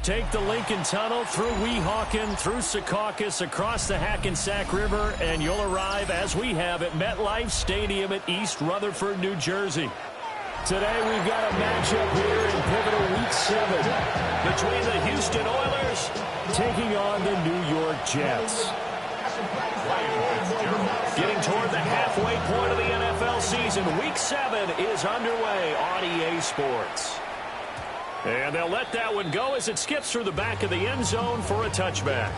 take the Lincoln Tunnel through Weehawken, through Secaucus, across the Hackensack River, and you'll arrive, as we have, at MetLife Stadium at East Rutherford, New Jersey. Today we've got a matchup here in pivotal Week 7 between the Houston Oilers taking on the New York Jets. Getting toward the halfway point of the NFL season, Week 7 is underway on EA Sports. And they'll let that one go as it skips through the back of the end zone for a touchback.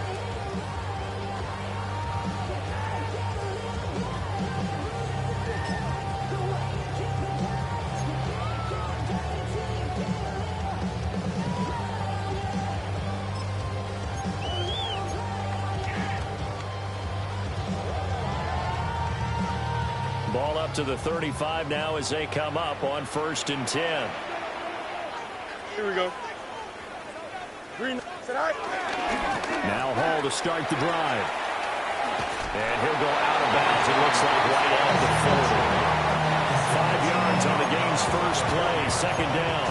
Ball up to the 35 now as they come up on 1st and 10. Here we go. Green. Now Hall to start the drive. And he'll go out of bounds. It looks like right at the 40. 5 yards on the game's first play. 2nd down.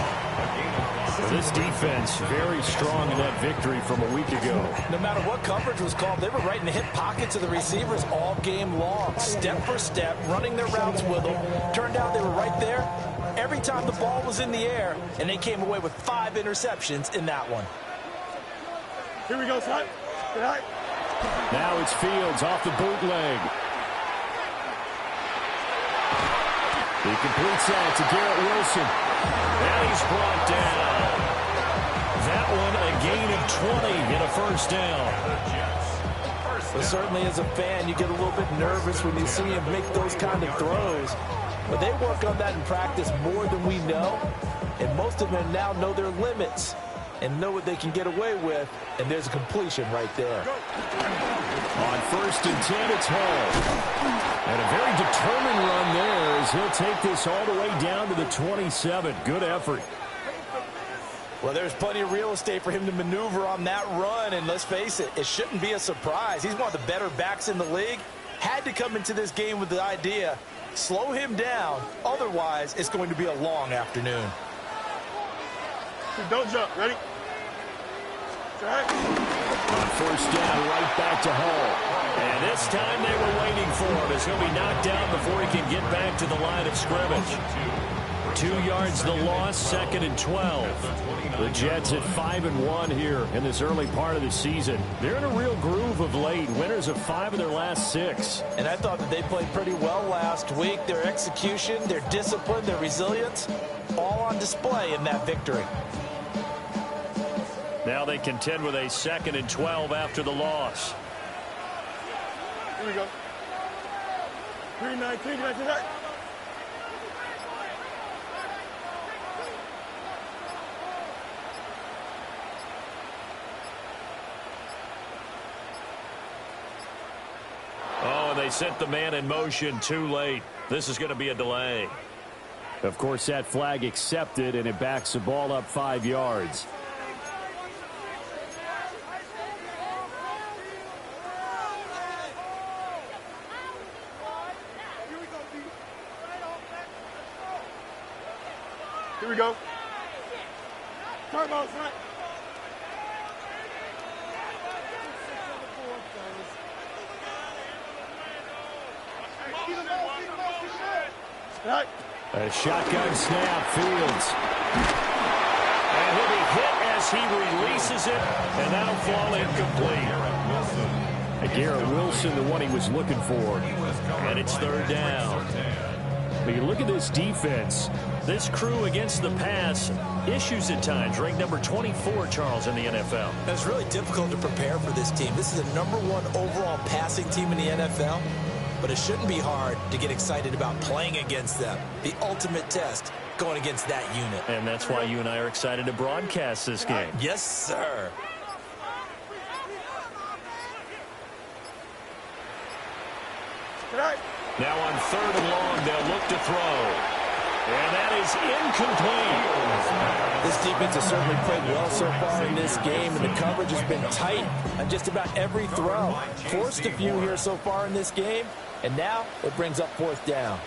This defense very strong in that victory from a week ago. No matter what coverage was called, they were right in the hip pockets of the receivers all game long. Step for step, running their routes with them. Turned out they were right there every time the ball was in the air, and they came away with 5 interceptions in that one. Here we go, son. Now it's Fields off the bootleg. He completes that to Garrett Wilson. And he's brought down. That one a gain of 20 and a 1st down. Well, certainly as a fan, you get a little bit nervous when you see him make those kind of throws. But they work on that in practice more than we know. And most of them now know their limits and know what they can get away with. And there's a completion right there. On 1st and 10, it's Hall. And a very determined run there as he'll take this all the way down to the 27. Good effort. Well, there's plenty of real estate for him to maneuver on that run. And let's face it, it shouldn't be a surprise. He's one of the better backs in the league. Had to come into this game with the idea, slow him down. Otherwise, it's going to be a long afternoon. Don't jump. Ready? On 1st down, right back to Hall. And this time they were waiting for him as he'll be knocked down before he can get back to the line of scrimmage. 2 yards the loss, 2nd and 12. The Jets at 5-1 here in this early part of the season. They're in a real groove of late. Winners of 5 of their last 6. And I thought that they played pretty well last week. Their execution, their discipline, their resilience, all on display in that victory. Now they contend with a 2nd and 12 after the loss. Here we go. 3-19, right. Oh, and they sent the man in motion too late. This is going to be a delay. Of course, that flag accepted, and it backs the ball up 5 yards. Here we go. Turn ball, son. A shotgun snap, Fields. And he'll be hit as he releases it, and that'll fall incomplete. Garrett Wilson, the one he was looking for. And it's 3rd down. But you look at this defense, this crew against the pass, issues at times, ranked number 24, Charles, in the NFL. It's really difficult to prepare for this team. This is the #1 overall passing team in the NFL, but it shouldn't be hard to get excited about playing against them. The ultimate test going against that unit. And that's why you and I are excited to broadcast this game. Yes, sir. Now on 3rd and long, they'll look to throw. And that is incomplete. This defense has certainly played well so far in this game, and the coverage has been tight on just about every throw. Forced a few here so far in this game, and now it brings up 4th down.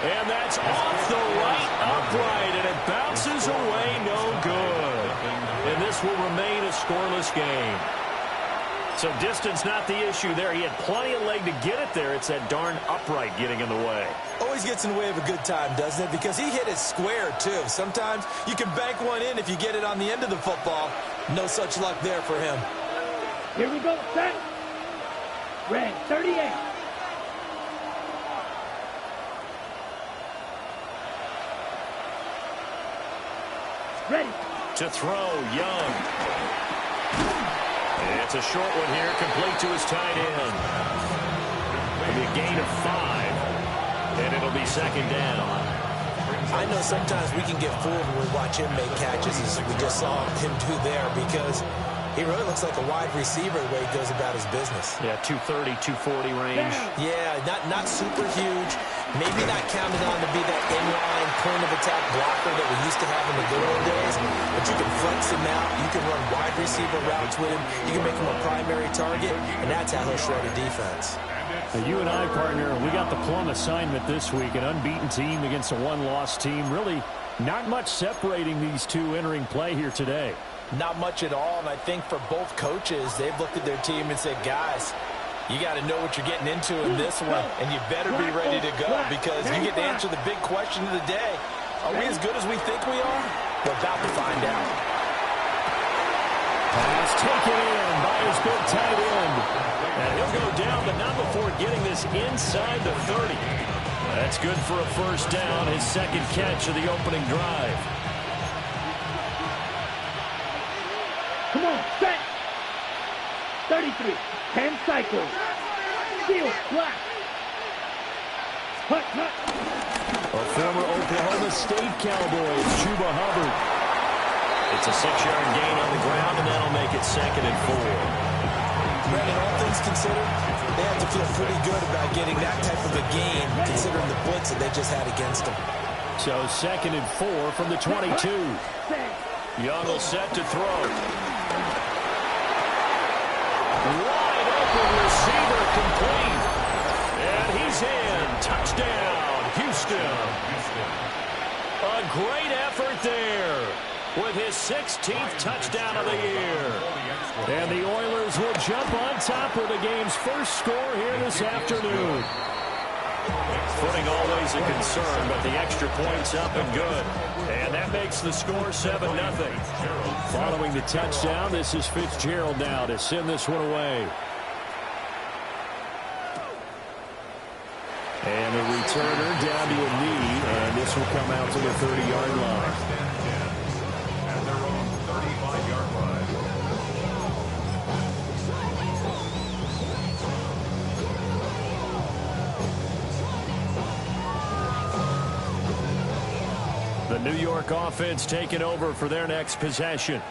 And that's off the right upright, and it bounces away, no good. And this will remain a scoreless game. So distance not the issue there. He had plenty of leg to get it there. It's that darn upright getting in the way. Always gets in the way of a good time, doesn't it? Because he hit it square, too. Sometimes you can bank one in if you get it on the end of the football. No such luck there for him. Here we go, set. Red, 38. Ready. To throw, Young. It's a short one here, complete to his tight end. It'll be a gain of 5, and it'll be second down. I know sometimes we can get fooled when we watch him make catches, as we just saw him do there, because he really looks like a wide receiver the way he goes about his business. Yeah, 230, 240 range. Yeah, not super huge. Maybe not counted on to be that inline point-of-attack blocker that we used to have in the good old days, but you can flex him out. You can run wide receiver routes with him. You can make him a primary target, and that's how he'll shred a defense. Now, you and I, partner, we got the plum assignment this week, an unbeaten team against a one-loss team. Really not much separating these two entering play here today. Not much at all, and I think for both coaches, they've looked at their team and said, guys, you got to know what you're getting into in this one, and you better be ready to go because you get to answer the big question of the day. Are we as good as we think we are? We're about to find out. Pass taken in by his big tight end. And he'll go down, but not before getting this inside the 30. That's good for a first down, his second catch of the opening drive. Come on, set. 33. 10 cycles. Steal, black. Hut, hut. A former Oklahoma State Cowboy, Chuba Hubbard. It's a 6-yard gain on the ground, and that'll make it second and 4. Brandon, all things considered, they have to feel pretty good about getting that type of a gain, considering the blitz that they just had against them. So second and 4 from the 22. Young will set to throw. Wide open receiver complete. And he's in. Touchdown, Houston. A great effort there with his 16th touchdown of the year. And the Oilers will jump on top with the game's first score here this afternoon. Footing always a concern, but the extra point's up and good. And that makes the score 7-0. Following the touchdown, this is Fitzgerald now to send this one away. And the returner down to a knee, and this will come out to the 30-yard line. At their own 35-yard line. The New York offense taking over for their next possession.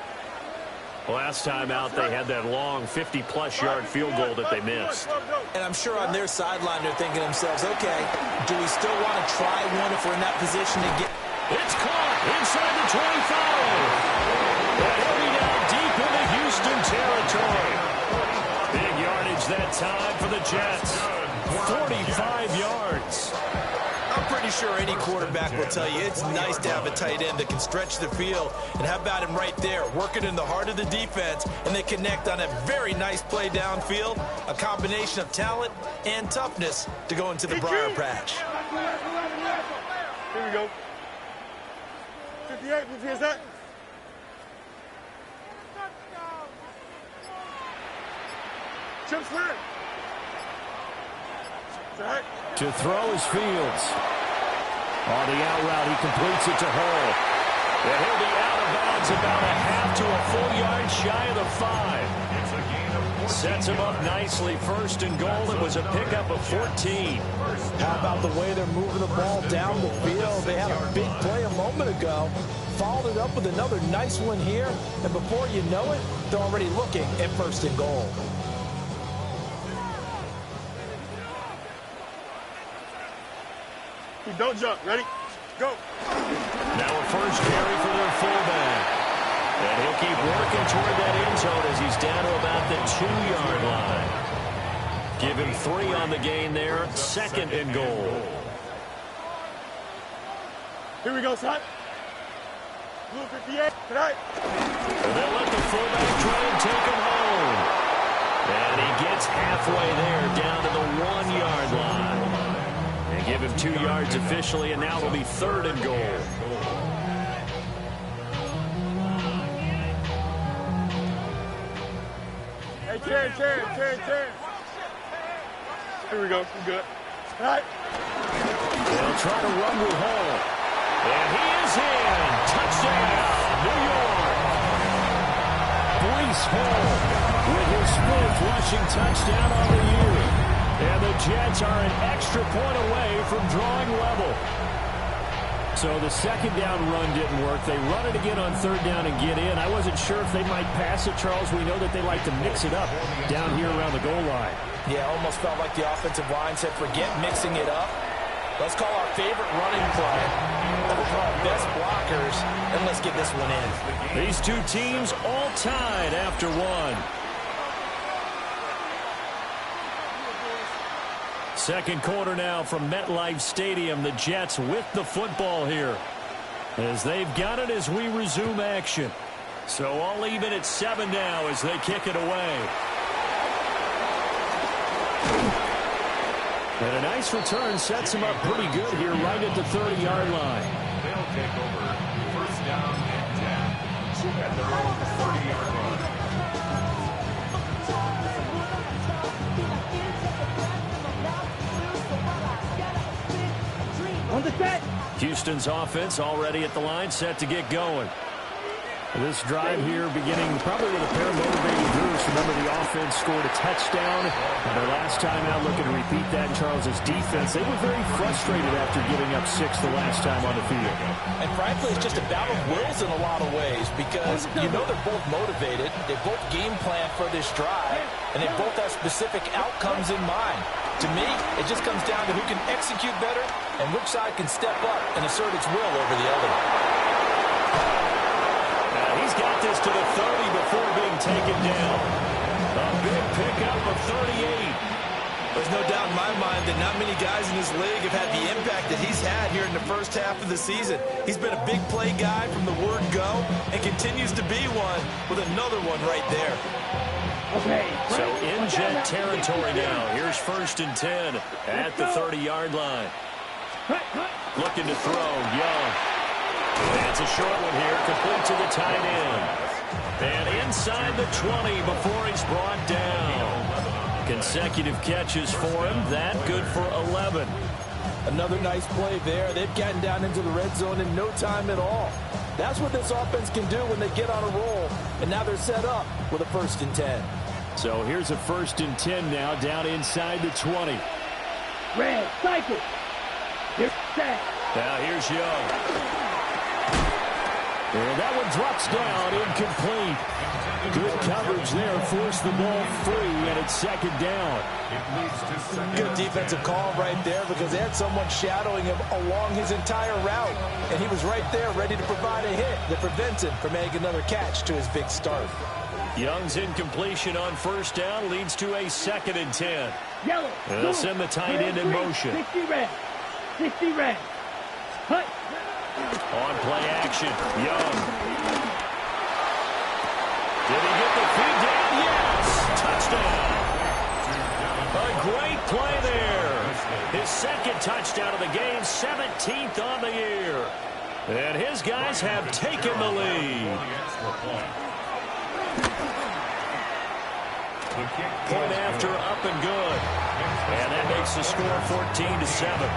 Last time out, they had that long 50-plus yard field goal that they missed. And I'm sure on their sideline they're thinking to themselves, okay, do we still want to try one if we're in that position to get... It's caught inside the 25. And he'll be down deep into Houston territory. Big yardage that time for the Jets. 45 yards. I'm pretty sure any quarterback will tell you it's nice to have a tight end that can stretch the field. And how about him right there, working in the heart of the defense, and they connect on a very nice play downfield, a combination of talent and toughness to go into the briar patch. Here we go. 58, 50 is that? Chip slant. Set. To throw is Fields. On the out route, he completes it to Hall. And he'll be out of bounds about a half to a full yard shy of the 5. Sets him up nicely. First and goal. It was a pickup of 14. How about the way they're moving the ball down the field? They had a big play a moment ago. Followed it up with another nice one here. And before you know it, they're already looking at first and goal. Don't jump. Ready? Go. Now a first carry for their fullback. And he'll keep working toward that end zone as he's down to about the 2-yard line. Give him 3 on the gain there. Second and goal. Here we go, son. Blue 58, tonight. And they'll let the fullback try and take him home. And he gets halfway there, down to the 1-yard line. And give him 2 yards officially, and now it'll be 3rd and goal. Hey, Terry. Here we go. We're good. All right. They'll try to run with Hall. And he is in. Touchdown, New York. Breece Hall with his 4th rushing touchdown on the year. And the Jets are an extra point away from drawing level. So the 2nd down run didn't work. They run it again on 3rd down and get in. I wasn't sure if they might pass it, Charles. We know that they like to mix it up down here around the goal line. Yeah, almost felt like the offensive line said, forget mixing it up. Let's call our favorite running play. Let's call our best blockers, and let's get this one in. These two teams all tied after 1. Second quarter now from MetLife Stadium. The Jets with the football here, as they've got it as we resume action. So all even at 7 now as they kick it away. And a nice return sets him up pretty good here right at the 30-yard line. They'll take over 1st down and 10 at their own 30-yard line. On the set. Houston's offense already at the line, set to get going. This drive here beginning probably with a pair of motivated groups. Remember, the offense scored a touchdown. Their last time out, looking to repeat that in Charles's defense. They were very frustrated after giving up 6 the last time on the field. And frankly, it's just a battle of wills in a lot of ways, because you know they're both motivated. They both game plan for this drive, and they both have specific outcomes in mind. To me, it just comes down to who can execute better and which side can step up and assert its will over the other. He's got this to the 30 before being taken down. A big pickup of 38. There's no doubt in my mind that not many guys in this league have had the impact that he's had here in the first half of the season. He's been a big play guy from the word go and continues to be one with another one right there. Okay. So in Jet territory now. Here's 1st and 10 at the 30-yard line. Looking to throw, Young. That's a short one here, complete to the tight end. And inside the 20 before he's brought down. Consecutive catches for him. That good for 11. Another nice play there. They've gotten down into the red zone in no time at all. That's what this offense can do when they get on a roll. And now they're set up with a 1st and 10. So here's a 1st and 10 now, down inside the 20. Red, cycle. Here's set. Now here's Young. And that one drops down, incomplete. Good coverage there, forced the ball free, and it's 2nd down. Good defensive call right there, because they had someone shadowing him along his entire route. And he was right there ready to provide a hit that prevents him from making another catch to his big start. Young's incompletion on 1st down leads to a 2nd and 10. Yellow. And they'll send the tight end in motion. 60 red. 60 red. Hut. On play action, Young. Did he get the feed down? Yes! Touchdown! A great play there. His 2nd touchdown of the game, 17th on the year. And his guys have taken the lead. Point after, up and good. And that makes the score 14-7.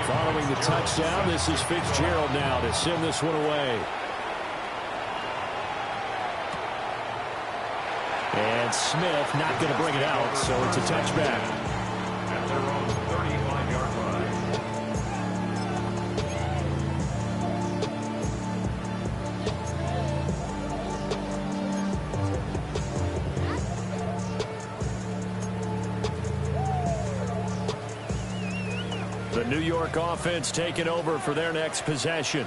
Following the touchdown, this is Fitzgerald now to send this one away. And Smith not going to bring it out, so it's a touchback. At their own 35-yard line. The New York offense taking over for their next possession.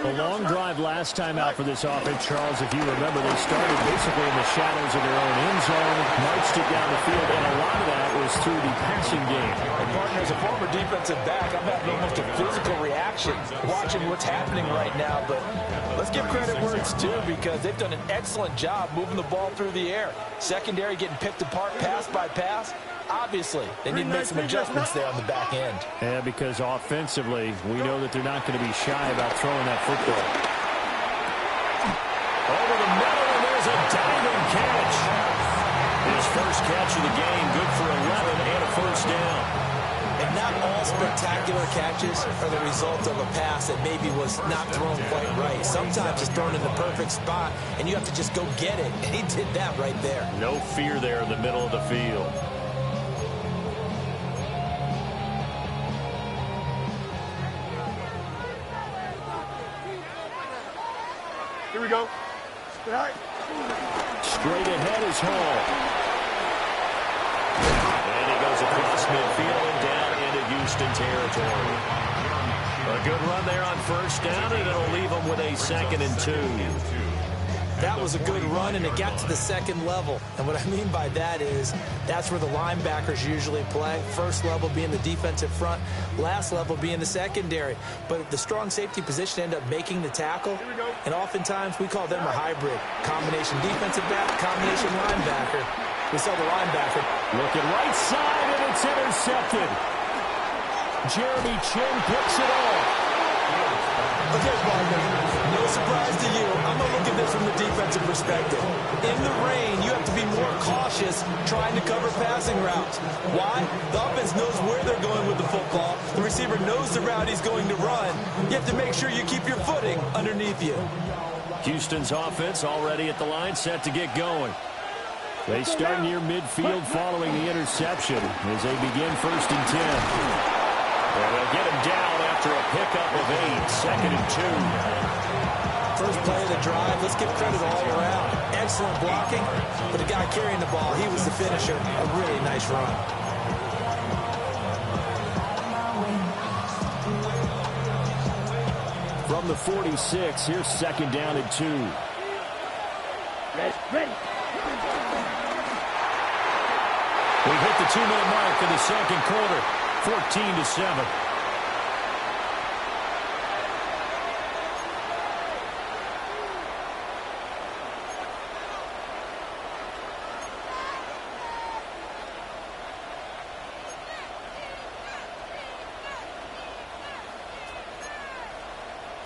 A long drive last time out for this offense, Charles. If you remember, they started basically in the shadows of their own end zone, marched it down the field, and a lot of that was through the pass passing game. And partner, as a former defensive back, I'm having almost a physical reaction watching what's happening right now. But let's give credit where it's due, because they've done an excellent job moving the ball through the air. Secondary getting picked apart pass by pass. Obviously, they need to make some adjustments there on the back end. Yeah, because offensively, we know that they're not going to be shy about throwing that football. Over the middle, and there's a diving catch. His first catch of the game, good for 11 and a first down. And not all spectacular catches are the result of a pass that maybe was not thrown quite right. Sometimes it's thrown in the perfect spot, and you have to just go get it. And he did that right there. No fear there in the middle of the field. Here we go. All right. Straight ahead is Hall. And he goes across midfield and down into Houston territory. A good run there on first down, and it'll leave them with a 2nd and 2. That was a good run, and it got to the second level. And what I mean by that is that's where the linebackers usually play. First level being the defensive front, last level being the secondary. But the strong safety position ended up making the tackle, and oftentimes we call them a hybrid. Combination defensive back, combination linebacker. We saw the linebacker. Looking right side, and it's intercepted. Jeremy Chinn picks it off. Okay, partner, no surprise to you. I'm going to look at this from the defensive perspective. In the rain, you have to be more cautious trying to cover passing routes. Why? The offense knows where they're going with the football. The receiver knows the route he's going to run. You have to make sure you keep your footing underneath you. Houston's offense already at the line, set to get going. They start near midfield following the interception as they begin 1st and 10. And they'll get him down after a pickup of 8, 2nd and 2. First play of the drive, let's give credit all around. Excellent blocking, but the guy carrying the ball, he was the finisher. A really nice run. From the 46, here's 2nd down and 2. Ready. We hit the 2-minute mark in the second quarter, 14-7.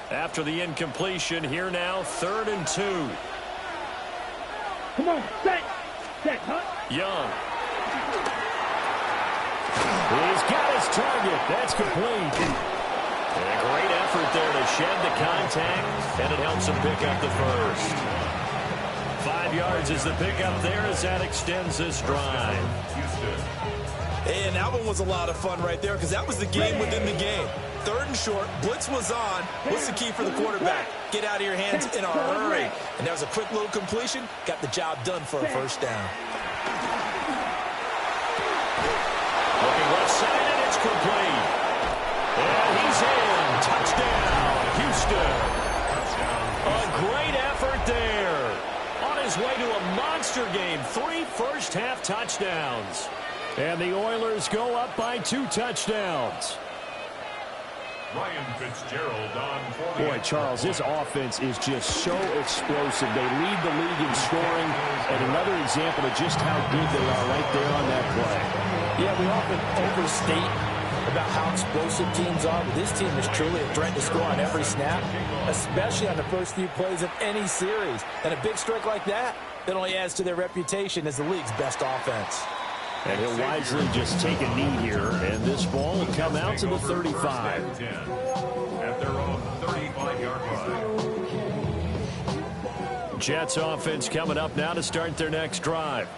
After the incompletion, here now, 3rd and 2. Come on, set, huh? Young. He's got his target. That's complete. And a great effort there to shed the contact, and it helps him pick up the first. 5 yards is the pickup there as that extends this drive. And that one was a lot of fun right there, because that was the game within the game. 3rd and short, blitz was on. What's the key for the quarterback? Get out of your hands in a hurry. And that was a quick little completion. Got the job done for a first down. Looking left side, and it's complete. And he's in. Touchdown, Houston. A great effort there. On his way to a monster game. 3 first-half touchdowns. And the Oilers go up by 2 touchdowns. Ryan Fitzgerald on 40. Boy, Charles, this offense is just so explosive. They lead the league in scoring, and another example of just how good they are right there on that play. Yeah, we often overstate about how explosive teams are, but this team is truly a threat to score on every snap, especially on the first few plays of any series. And a big strike like that only adds to their reputation as the league's best offense. And he'll wisely just take a knee here, and this ball will come out to the 35. At their own 35-yard line. Jets offense coming up now to start their next drive.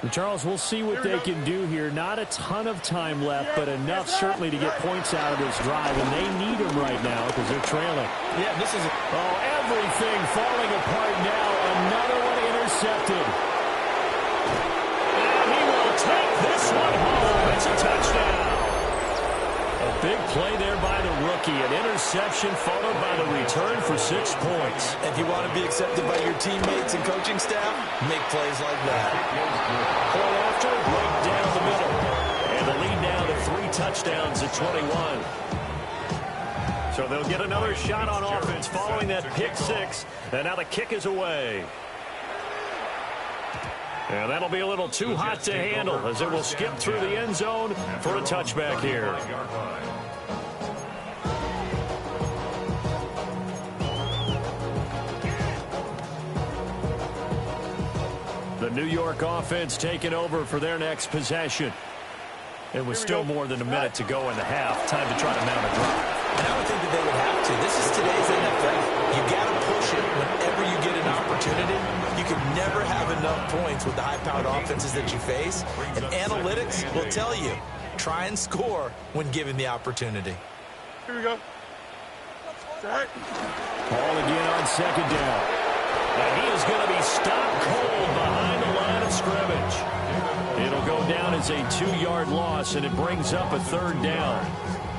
And Charles, we'll see what they can do here. Not a ton of time left, but enough certainly to get points out of this drive, and they need them right now because they're trailing. Yeah, this is everything falling apart now. Another one intercepted. Take this one home. It's a touchdown. A big play there by the rookie. An interception followed by the return for 6 points. If you want to be accepted by your teammates and coaching staff, make plays like that. Point after, right down the middle. And the touchdowns at 21. So they'll get another shot on offense following that pick six. And now the kick is away. And that'll be a little too hot to handle as it will skip through the end zone for a touchback here. The New York offense taking over for their next possession. It was still more than a minute to go in the half. Time to try to mount a drive. And I would think that they would have to. This is today's NFL. You got to push it whenever you get an opportunity. You can never have enough points with the high-powered offenses that you face. And analytics will tell you, try and score when given the opportunity. Here we go. Right. Ball again on second down. And he is going to be stopped cold behind the line of scrimmage. It'll go down as a 2-yard loss, and it brings up a third down.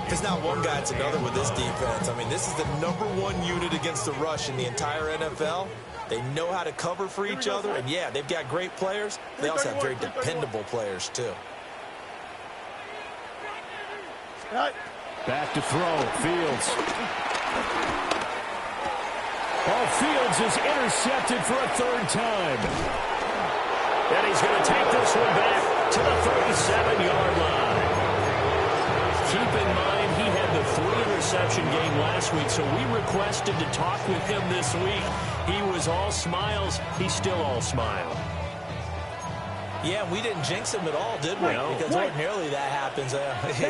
If it's not one guy, it's another with this defense. I mean, this is the #1 unit against the rush in the entire NFL. They know how to cover for each other, and yeah, they've got great players. They also have very dependable players, too. Back to throw, Fields. Oh, Fields is intercepted for a third time. And he's going to take this one back to the 37-yard line. Keep in mind, he had the 3-interception game last week, so we requested to talk with him this week. He was all smiles. He's still all smile. Yeah, we didn't jinx him at all, did we? No. Because ordinarily that happens.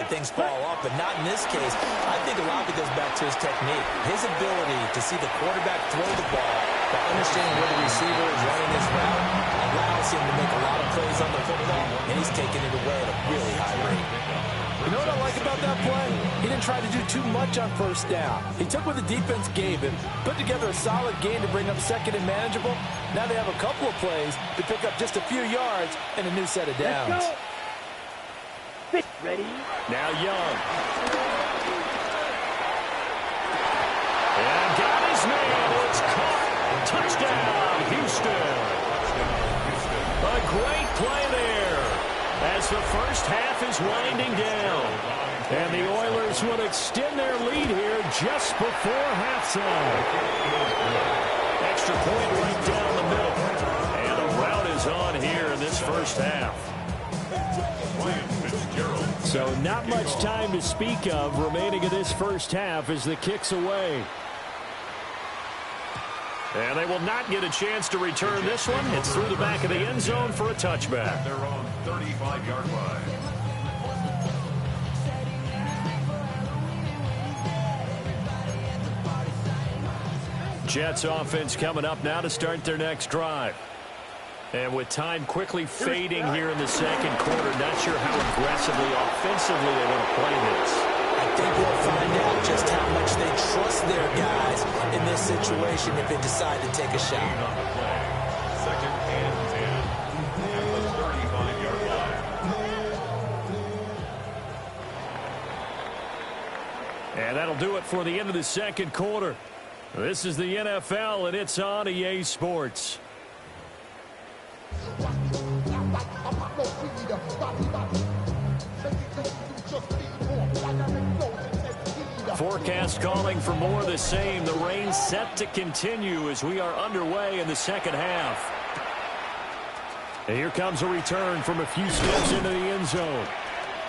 Things fall off. But not in this case. I think a lot of it goes back to his technique. His ability to see the quarterback throw the ball by understanding where the receiver is running his route allows him to make a lot of plays on the football, and he's taking it away at a really high rate. You know what I like about that play? He didn't try to do too much on first down. He took what the defense gave him, put together a solid game to bring up second and manageable. Now they have a couple of plays to pick up just a few yards and a new set of downs. Ready? Now Young. And got his man. It's caught. Touchdown, Houston. A great play there as the first half is winding down. And the Oilers will extend their lead here just before halftime. Extra point right down the middle. And a rout is on here in this first half. So not much time to speak of remaining in this first half as the kick's away. And they will not get a chance to return this one. It's through the back of the end zone for a touchback. Their own 35-yard line. Jets offense coming up now to start their next drive. And with time quickly fading here in the second quarter, not sure how aggressively, offensively they want to play this. I think we'll find out just how much they trust their guys in this situation if they decide to take a shot. Second and 10 at the 35-yard line. And that'll do it for the end of the second quarter. This is the NFL, and it's on EA Sports. Forecast calling for more of the same. The rain set to continue as we are underway in the second half. And here comes a return from a few steps into the end zone.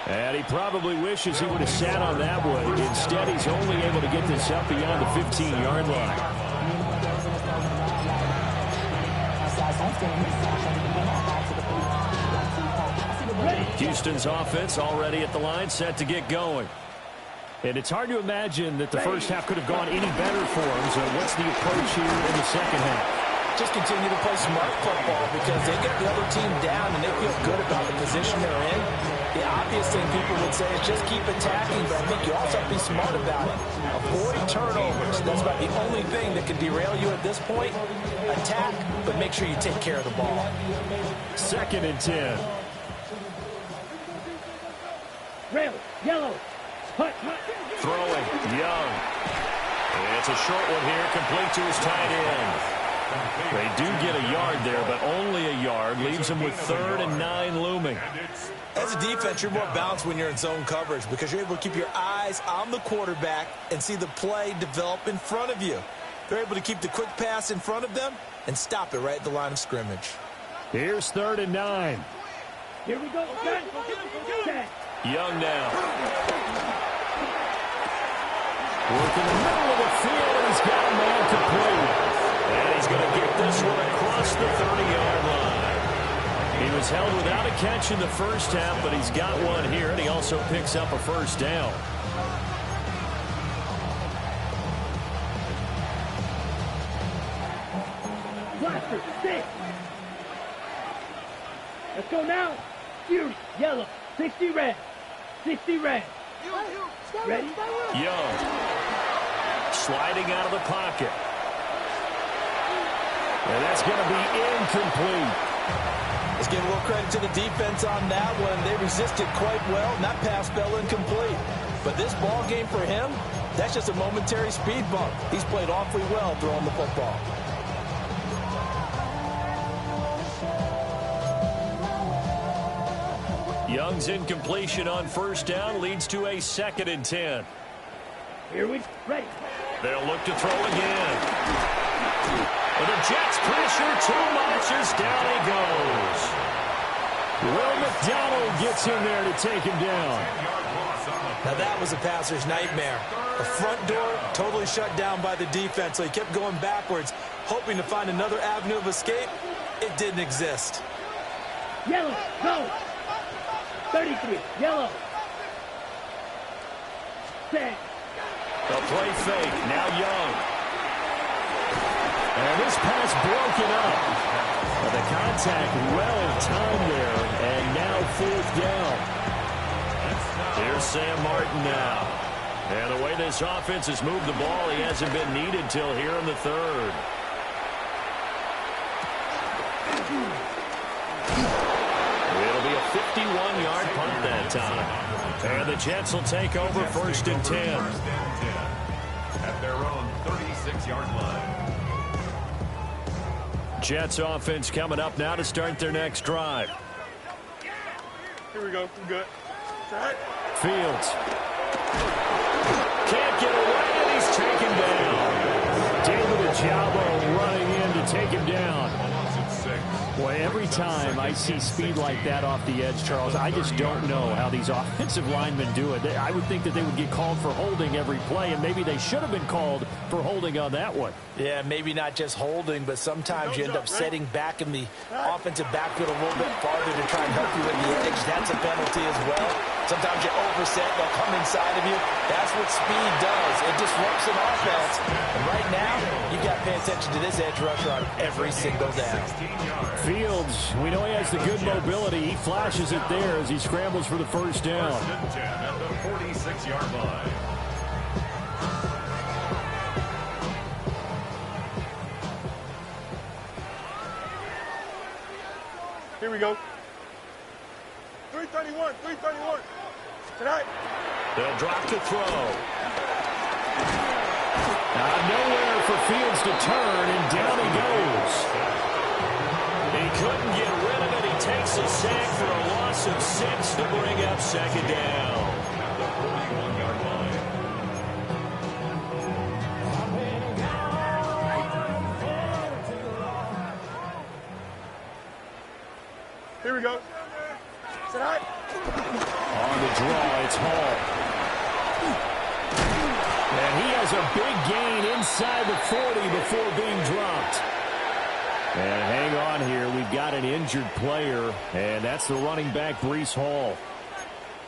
And he probably wishes he would have sat on that one. Instead, he's only able to get this up beyond the 15-yard line. Houston's offense already at the line, set to get going. And it's hard to imagine that the first half could have gone any better for them. So what's the approach here in the second half? Just continue to play smart football because they get the other team down and they feel good about the position they're in. The obvious thing people would say is just keep attacking, but I think you also have to be smart about it. Avoid turnovers. That's about the only thing that can derail you at this point. Attack, but make sure you take care of the ball. Second and 10. Rail, yellow. Throwing, Young. It's a short one here, complete to his tight end. They do get a yard there, but only a yard. Leaves them with 3rd and 9 looming. As a defense, you're more balanced when you're in zone coverage because you're able to keep your eyes on the quarterback and see the play develop in front of you. They're able to keep the quick pass in front of them and stop it right at the line of scrimmage. Here's 3rd and 9. Here we go. Set. Young now. Working in the middle of the field, and he's got a man complete. And he's going to get this one across the 30-yard line. He was held without a catch in the first half, but he's got one here, and he also picks up a first down. Blaster, 6. Let's go now. Fury, yellow. 60 red. 60 red. Ready? Young. Sliding out of the pocket. And that's going to be incomplete. Let's give a little credit to the defense on that one. They resisted quite well, and that pass fell incomplete. But this ball game for him, that's just a momentary speed bump. He's played awfully well throwing the football. Young's incompletion on first down leads to a 2nd and 10. Here we ready. They'll look to throw again. But the Jets pressure too much as down he goes. Will McDonald gets in there to take him down. Now that was a passer's nightmare. The front door totally shut down by the defense, so he kept going backwards, hoping to find another avenue of escape. It didn't exist. Yellow, go. 33, yellow. Set. The play fake, now Young. And this pass broken up. But the contact well timed there, and now 4th down. Here's Sam Martin now. And the way this offense has moved the ball, he hasn't been needed till here in the 3rd. It'll be a 51-yard punt that time. And the Jets will take over 1st and 10. At their own 36-yard line. Jets offense coming up now to start their next drive. Here we go. We're good. Fields. Can't get away, and he's taken down. David Ojabo running in to take him down. Boy, every time I see speed like that off the edge, Charles, I just don't know how these offensive linemen do it. I would think that they would get called for holding every play, and maybe they should have been called for holding on that one. Yeah, maybe not just holding, but sometimes you end up setting back in the offensive backfield a little bit farther to try and help you with the edge. That's a penalty as well. Sometimes you overset, they'll come inside of you. That's what speed does. It disrupts an offense. And right now, you've got to pay attention to this edge rusher on every single down. Fields, we know he has the good mobility. He flashes it there as he scrambles for the first down. At the 46-yard line. Here we go. 331, 331. Tonight. They'll drop the throw. Nowhere for Fields to turn, and down he goes. He couldn't get rid of it. He takes a sack for a loss of 6 to bring up 2nd down. At the 41-yard line. Here we go. Tonight. On the draw, it's Hall. And he has a big gain inside the 40 before being dropped. And hang on here. We've got an injured player, and that's the running back, Breece Hall.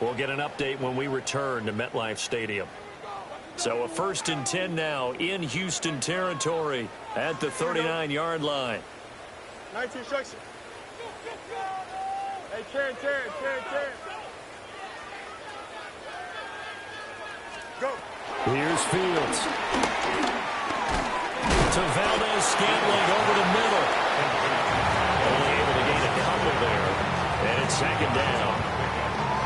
We'll get an update when we return to MetLife Stadium. So a 1st and 10 now in Houston territory at the 39-yard line. 19 instruction. Hey, Karen. Go. Here's Fields. To Valdez-Scantling over the middle. Only able to gain a couple there. And it's 2nd down.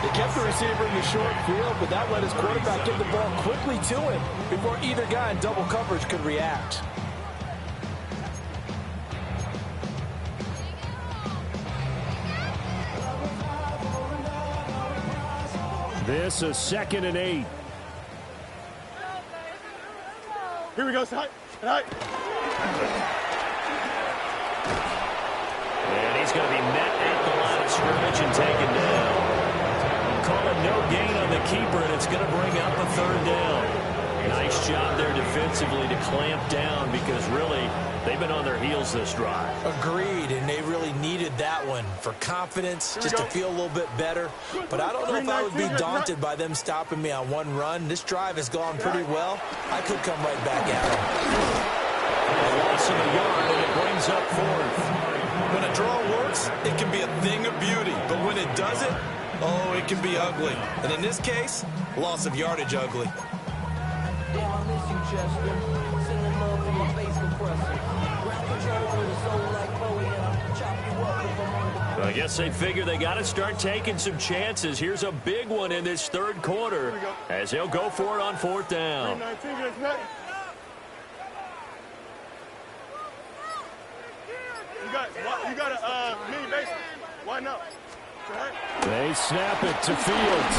They kept the receiver in the short field, but that let his quarterback get the ball quickly to him before either guy in double coverage could react. This a 2nd and 8. Here we go, side. Right. And he's going to be met at the line of scrimmage and taken down. Call it no gain on the keeper, and it's going to bring up a 3rd down. Nice job there defensively to clamp down because really they've been on their heels this drive. Agreed, and they really needed that one for confidence, just to feel a little bit better. But I don't know if I would be daunted by them stopping me on one run. This drive has gone pretty well. I could come right back at them. A loss of a yard, and it brings up 4th. When a draw works, it can be a thing of beauty. But when it doesn't, oh, it can be ugly. And in this case, loss of yardage ugly. I guess they figure they got to start taking some chances. Here's a big one in this 3rd quarter as they'll go for it on 4th down. You got a mini base. Why not? They snap it to Fields.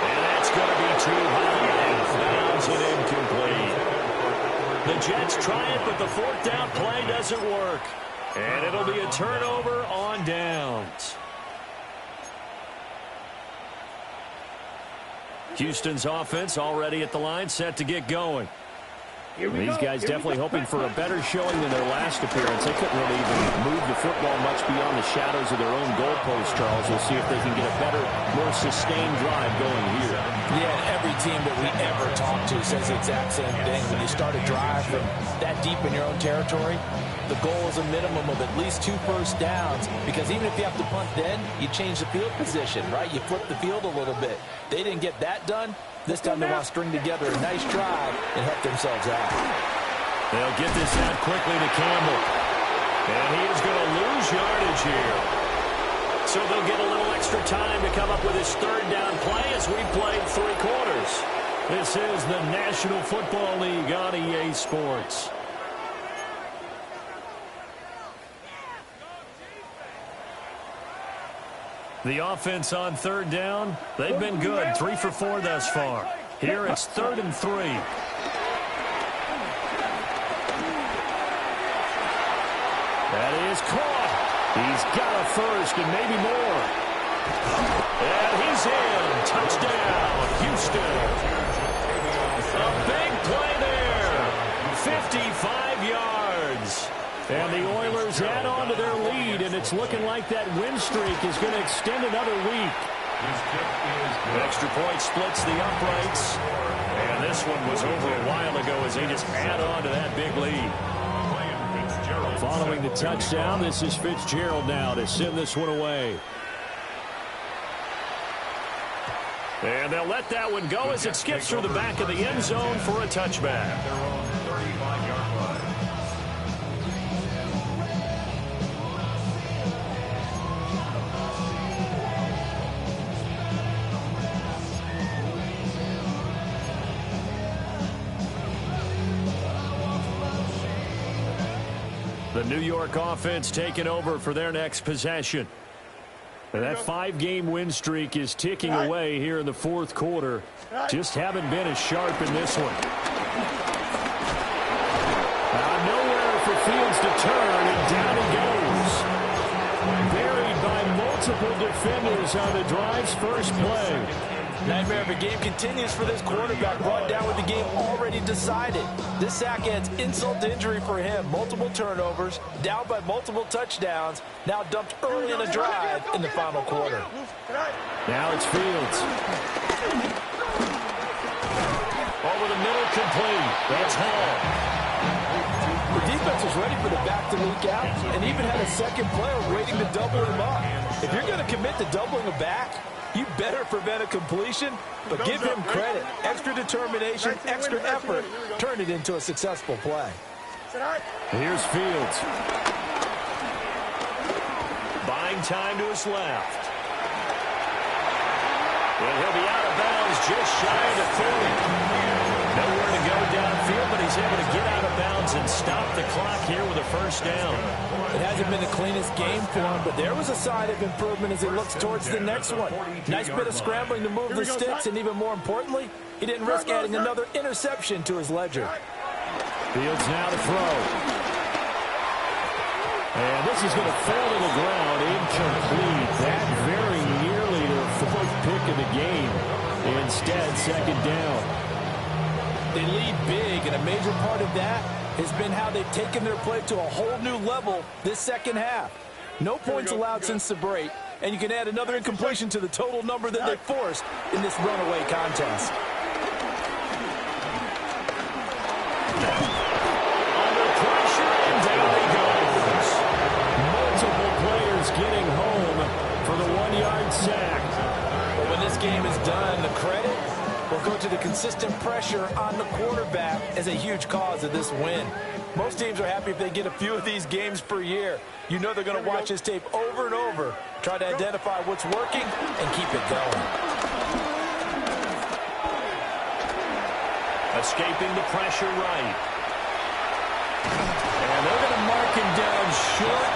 And that's going to be too high. Downs and incomplete. The Jets try it, but the 4th down play doesn't work. And it'll be a turnover on downs. Houston's offense already at the line, set to get going. These guys definitely hoping for a better showing than their last appearance. They couldn't really even move the football much beyond the shadows of their own goalpost, Charles. We'll see if they can get a better, more sustained drive going here. Yeah, every team that we ever talk to says the exact same thing. When you start a drive from that deep in your own territory, the goal is a minimum of at least 2 first downs, because even if you have to punt then, you change the field position, right? You flip the field a little bit. They didn't get that done. This time they want to string together a nice drive and help themselves out. They'll get this out quickly to Campbell. And he is going to lose yardage here. So they'll get a little extra time to come up with his 3rd down play as we played 3 quarters. This is the National Football League on EA Sports. The offense on 3rd down, they've been good. 3 for 4 thus far. Here it's 3rd and 3. That is caught. He's got a first and maybe more. And he's in. Touchdown, Houston. A big play there. 55 yards. And the Oilers add on to their lead, and it's looking like that win streak is going to extend another week. Extra point splits the uprights. And this one was over a while ago as they just add on to that big lead. Following the touchdown, this is Fitzgerald now to send this one away. And they'll let that one go as it skips through the back of the end zone for a touchback. The New York offense taking over for their next possession. And that 5-game win streak is ticking away here in the 4th quarter. Just haven't been as sharp in this one. Nowhere for Fields to turn, and down he goes. Buried by multiple defenders on the drive's first play. Nightmare of a game continues for this quarterback, brought down with the game already decided. This sack adds insult to injury for him. Multiple turnovers, down by multiple touchdowns, now dumped early in the drive in the final quarter. Now it's Fields. Over the middle, complete. That's Hall. The defense was ready for the back to leak out and even had a second player waiting to double him up. If you're going to commit to doubling a back, you better prevent a completion, but give him credit. Extra determination, extra effort, turn it into a successful play. Here's Fields. Buying time to his left. And he'll be out of bounds just shy of the 30. Nowhere to go downfield, but he's able to get out of bounds and stop the clock here with a first down. It hasn't been the cleanest game for him, but there was a sign of improvement as he looks towards the next one. Nice bit of scrambling to move the sticks, and even more importantly, he didn't risk adding another interception to his ledger. Fields now to throw. And this is going to fall to the ground, incomplete. That very nearly the fourth pick of the game. Instead, second down. They lead big, and a major part of that has been how they've taken their play to a whole new level this second half. No points allowed since the break, and you can add another incompletion to the total number that they forced in this runaway contest. Under pressure, and down he goes. Multiple players getting home for the 1-yard sack. But when this game is done, the credit will go to the consistent pressure on the quarterback as a huge cause of this win. Most teams are happy if they get a few of these games per year. You know they're going to watch this tape over and over, try to identify what's working, and keep it going. Escaping the pressure right. And they're going to mark him down short,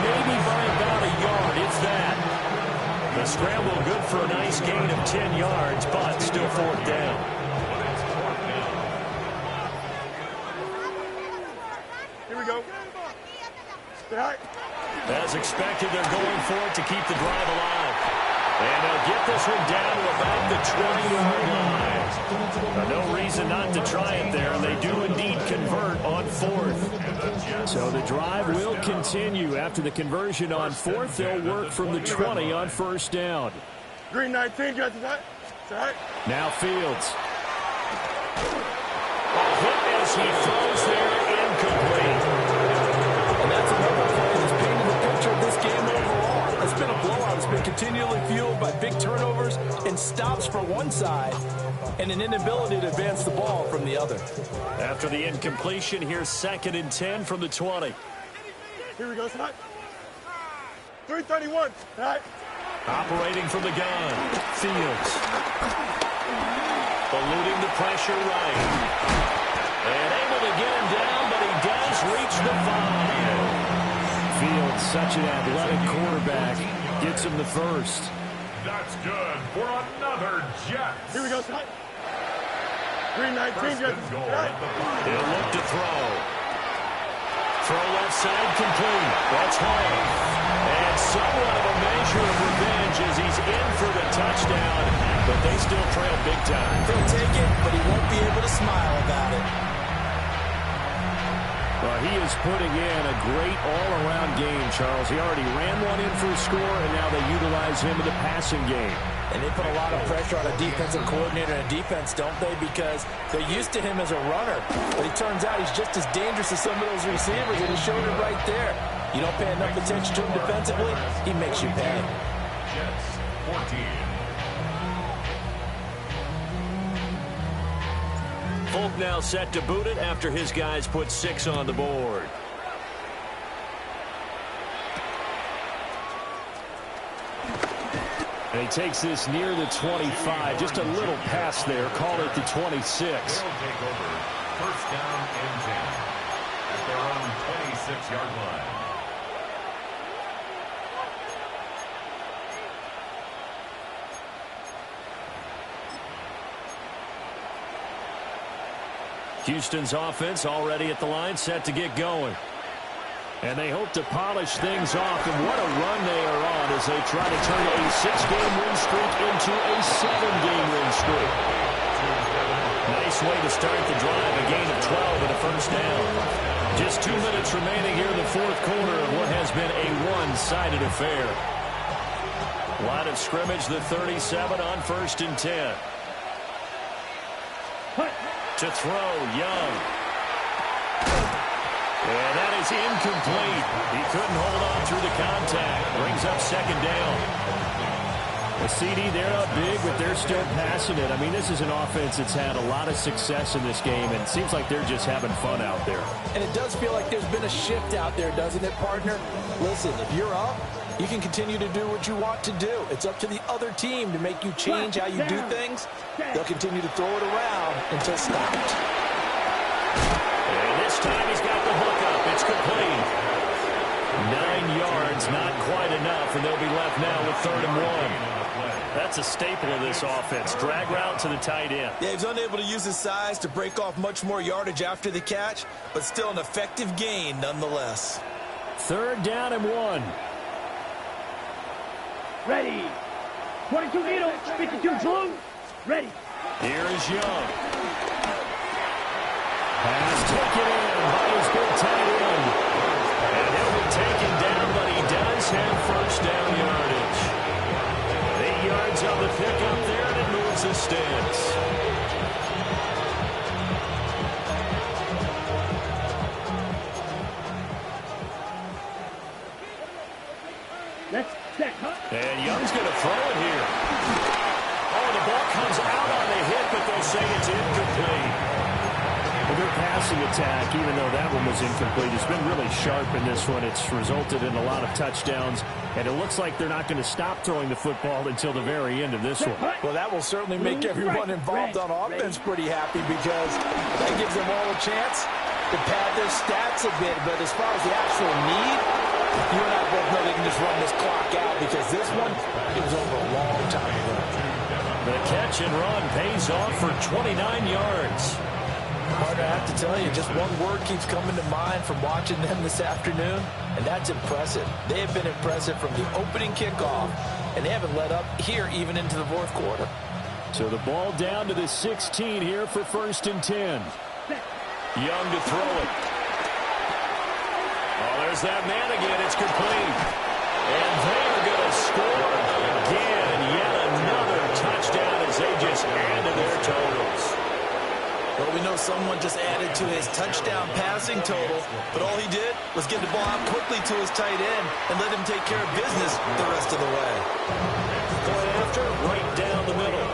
maybe by about a yard, if that. The scramble good for a nice gain of 10 yards, but still fourth down. Here we go. Stay high. As expected, they're going for it to keep the drive alive. And they'll get this one down to about the 20-yard line. No reason not to try it there, and they do indeed convert on fourth. So the drive will continue. After the conversion on fourth, they'll work from the 20 on first down. Green 19, got to that. Stay high. Now Fields. A hit as he throws there, incomplete. And that's another play that's painted the picture of this game overall. It's been a blowout. It's been continually fueled by big turnovers and stops for one side and an inability to advance the ball from the other. After the incompletion, here's 2nd and 10 from the 20. Here we go, stay high. 331, stay high. Operating from the gun, Fields. Eluding the pressure right. And able to get him down, but he does reach the 5. Fields, such an athletic quarterback, gets him the first. That's good for another Jet. Here we go, stay high. Green 19, got to Goal that. at the 5. He'll look to throw. Throw left side complete. That's Hall. And somewhat of a measure of revenge as he's in for the touchdown, but they still trail big time. He'll take it, but he won't be able to smile about it. Well, he is putting in a great all-around game, Charles. He already ran one in for a score, and now they utilize him in the passing game. And they put a lot of pressure on a defensive coordinator and a defense, don't they? Because they're used to him as a runner. But it turns out he's just as dangerous as some of those receivers, and he showed it right there. You don't pay enough attention to him defensively, he makes you pay. Jets 14. Folk now set to boot it after his guys put 6 on the board. And he takes this near the 25. Just a little pass there. Call it the 26. They'll take over. First down and 10 at their own 26-yard line. Houston's offense already at the line, set to get going. And they hope to polish things off, and what a run they are on as they try to turn a 6-game win streak into a 7-game win streak. Nice way to start the drive, a gain of 12 and a first down. Just 2 minutes remaining here in the fourth quarter of what has been a one-sided affair. Line of scrimmage, the 37 on 1st and 10. To throw, Young. And that is incomplete. He couldn't hold on through the contact. Brings up second down. The CD, they're up big, but they're still passing it. I mean, this is an offense that's had a lot of success in this game, and it seems like they're just having fun out there. And it does feel like there's been a shift out there, doesn't it, partner? Listen, if you're up, you can continue to do what you want to do. It's up to the other team to make you change how you do things. They'll continue to throw it around until stopped. This time he's got the hook up. It's complete. 9 yards, not quite enough, and they'll be left now with 3rd and 1. That's a staple of this offense. Drag route to the tight end. Yeah, he's unable to use his size to break off much more yardage after the catch, but still an effective gain nonetheless. 3rd down and 1. Ready. 22 Needle, 52 Blue. Ready. Here is Young. Pass taken in by his big tight end. And he'll be taken down, but he does have 1st down yardage. 8 yards on the pickup there, and it moves the sticks. Let's set. And Young's going to throw it here. Oh, the ball comes out on the hit, but they'll say it's incomplete. Well, their passing attack, even though that one was incomplete, has been really sharp in this one. It's resulted in a lot of touchdowns, and it looks like they're not going to stop throwing the football until the very end of this one. Well, that will certainly make everyone involved on offense pretty happy because that gives them all a chance to pad their stats a bit. But as far as the actual need, you and I both know they can just run this clock out because this one, it was over a long time ago. The catch and run pays off for 29 yards. Partner, I have to tell you, just one word keeps coming to mind from watching them this afternoon, and that's impressive. They have been impressive from the opening kickoff, and they haven't let up here even into the 4th quarter. So the ball down to the 16 here for 1st and 10. Young to throw it. Oh, there's that man again. It's complete. And they're going to score again. Yet another touchdown as they just add to their totals. Well, we know someone just added to his touchdown passing total, but all he did was get the ball out quickly to his tight end and let him take care of business the rest of the way. Point after, right down the middle.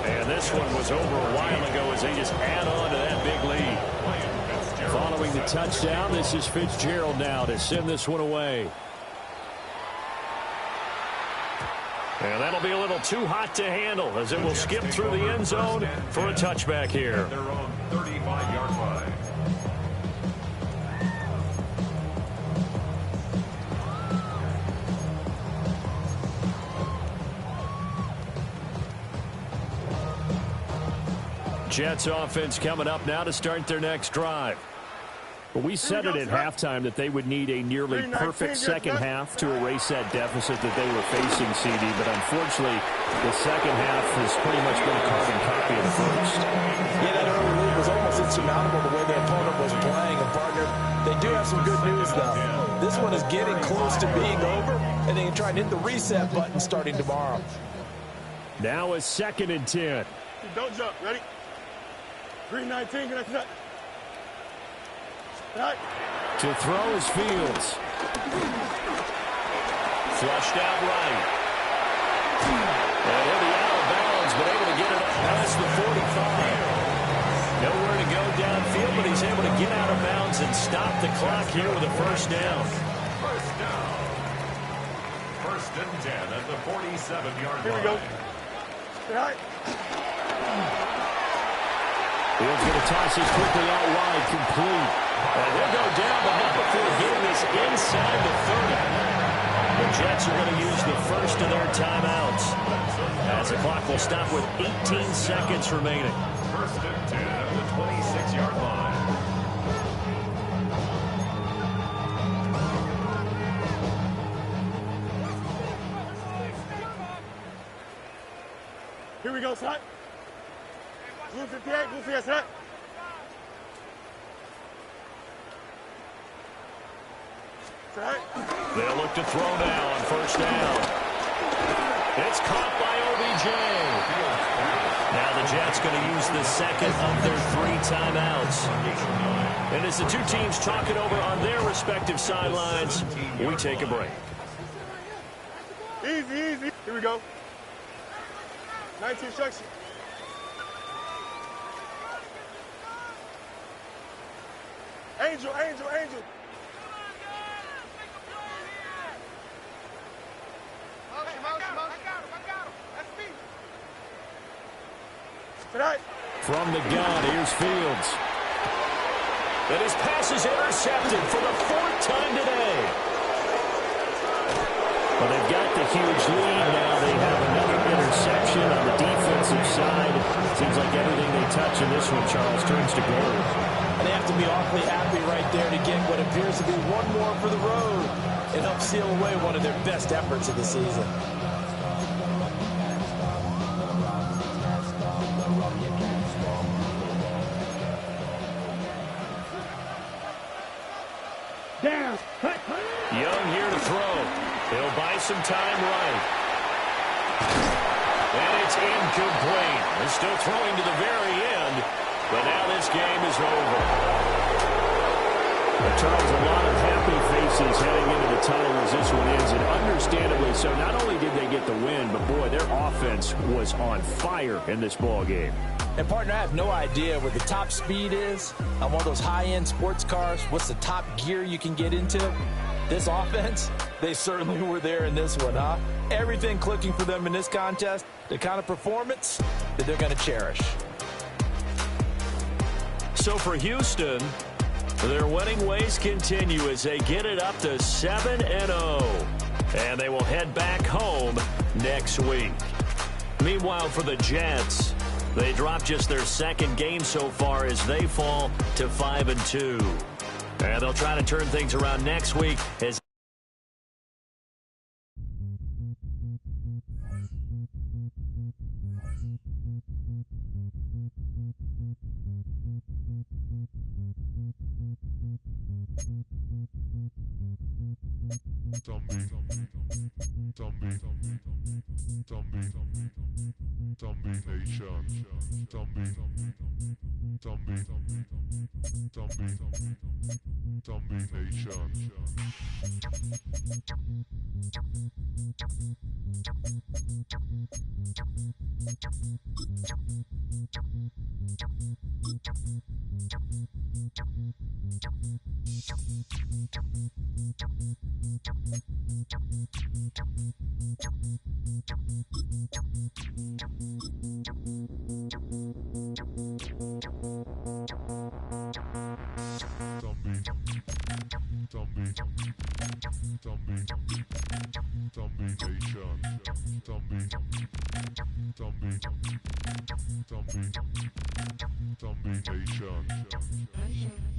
And this one was over a while ago as they just add on to that big lead. Following the touchdown, this is Fitzgerald now to send this one away. And that'll be a little too hot to handle as it will skip through the end zone for a touchback here. Their own 35-yard line. Jets offense coming up now to start their next drive. But we said it at halftime that they would need a nearly perfect second half to erase that deficit that they were facing, CD. But unfortunately, the second half has pretty much been a carbon copy of the first. Yeah, that early lead was almost insurmountable the way the opponent was playing. And, partner, they do have some good news, though. This one is getting close to being over, and they can try and hit the reset button starting tomorrow. Now a 2nd and 10. Don't jump. Ready? 3-19. Get that. Right. To throw is Fields. Flushed out right. And he'll be out of bounds, but able to get it up past the 45. Nowhere to go downfield, but he's able to get out of bounds and stop the clock here with a 1st down. 1st down. 1st and 10 at the 47-yard line. Here we go. Right. Fields going to toss this quickly out wide, complete. And he'll go down, but not before getting this inside the 30. The Jets are going to use the first of their timeouts, as the clock will stop with 18 seconds remaining. 1st and 10 at the 26-yard line. Here we go, son. Blue 58, blue 58, son. They'll look to throw now on 1st down. It's caught by OBJ. Now the Jets going to use the 2nd of their 3 timeouts. And as the two teams talk it over on their respective sidelines, we take a break. Easy, easy. Here we go. 19 instruction. Angel, angel, angel. From the gun, here's Fields. And his pass is intercepted for the 4th time today. Well, they've got the huge lead now. They have another interception on the defensive side. Seems like everything they touch in this one, Charles, turns to gold. And they have to be awfully happy right there to get what appears to be one more for the road and help seal away one of their best efforts of the season. Down. Young here to throw. He'll buy some time right. And it's incomplete. They're still throwing to the very end, but now this game is over. But Charles, a lot of happy faces heading into the tunnel as this one ends, and understandably so. Not only did they get the win, but boy, their offense was on fire in this ball game. And, partner, I have no idea what the top speed is on one of those high-end sports cars. What's the top gear you can get into? This offense, they certainly were there in this one, huh? Everything clicking for them in this contest, the kind of performance that they're going to cherish. So for Houston, their winning ways continue as they get it up to 7-0. And they will head back home next week. Meanwhile, for the Jets, they dropped just their 2nd game so far as they fall to 5-2. And they'll try to turn things around next week as Nation.